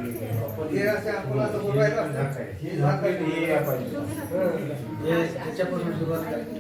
हे असे आपल्याला समोर राहिलं हे त्याच्यापासून सुरुवात करायची.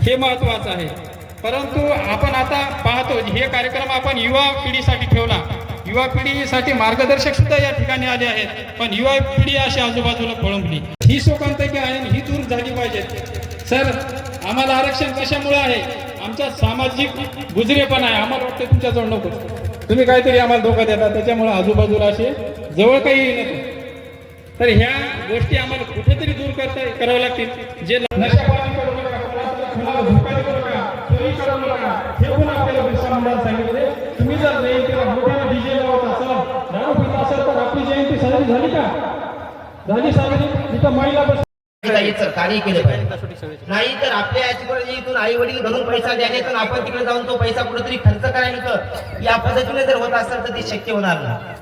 हे महत्त्वाचं आहे. परंतु आपण आता पाहतो हे कार्यक्रम आपण युवा पिढीसाठी ठेवला. युवा पिढीसाठी मार्गदर्शक सुद्धा या ठिकाणी आले आहेत, पण युवा पिढी अशी आजूबाजूला खोळंबली. ही शोकांतिका आहे, ही दूर झाली पाहिजे. सर, आम्हाला आरक्षण कशामुळे आहे? आमच्या सामाजिक गुजरेपण आहे. आम्हाला वाटतं तुमच्याजवळ नको, तुम्ही काहीतरी आम्हाला धोका देता, त्याच्यामुळे आजूबाजूला असे जवळ काही नको. तर ह्या गोष्टी आम्हाला कुठेतरी दूर कराव्या लागतील. जे हे पण आपल्याला बिरसा मुंडाने सांगितले. तुम्ही जर जयंतीला मोठ्याला डीजे लावत असाल, दारू पित असाल, तर आपली जयंती साजरी झाली का? झाली साजरी? तिथं महिला कार्य केले पाहिजे. नाही तर आपल्या याच्याकडे आई वडील घरून पैसा द्यायचा, आपण तिकडे जाऊन तो पैसा कुठेतरी खर्च करायचं, या पद्धतीने जर होत असेल तर ते शक्य होणार नाही.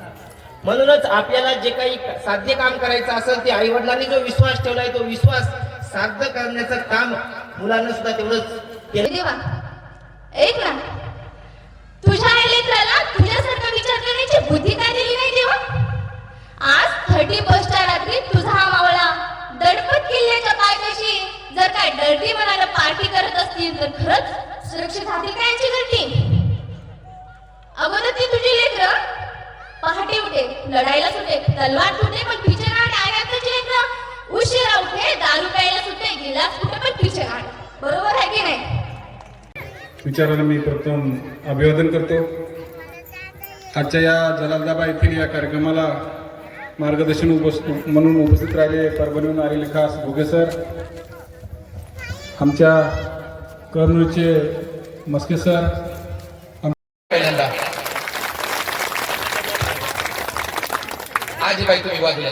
म्हणूनच आपल्याला जे काही साध्य काम करायचं असेल ते आई वडिलांनी जो विश्वास ठेवलाय तो विश्वास साध्य करण्याचं काम मुलांना सुद्धा तेवढंच केलं. ऐक ना, तुझ्या लेकराला तुझ्यासारखा विचार करण्याची बुद्धी काय दिली नाही देवा? आज 31च्या रात्री तुझा हा मावळा दडपत किल्ल्याच्या पायथ्याशी जर काय डर्टी मनाला पार्टी करत असतील तर खरंच सुरक्षित राहतील काय यांची घरटी? अगोदर ती तुझी लेकर पहाटे उठे, लढायला सुटे, तलवार सुटे, पण पिछे काढे. आणि आताची लेकर उशिरा उठे, दारू प्यायला सुटे, गिलास सुटे, पण पिछे काढे. बरोबर आहे की नाही? विचारांना मी प्रथम अभिवादन करतो. आजच्या या जलालदाबा येथील या कार्यक्रमाला मार्गदर्शन म्हणून उपस्थित राहिले परभणीहून आलेले खास भोगे सर, आमच्या कर्नूलचे मस्के सर, पहिल्यांदा आजीबाई तुम्ही वाजल्या.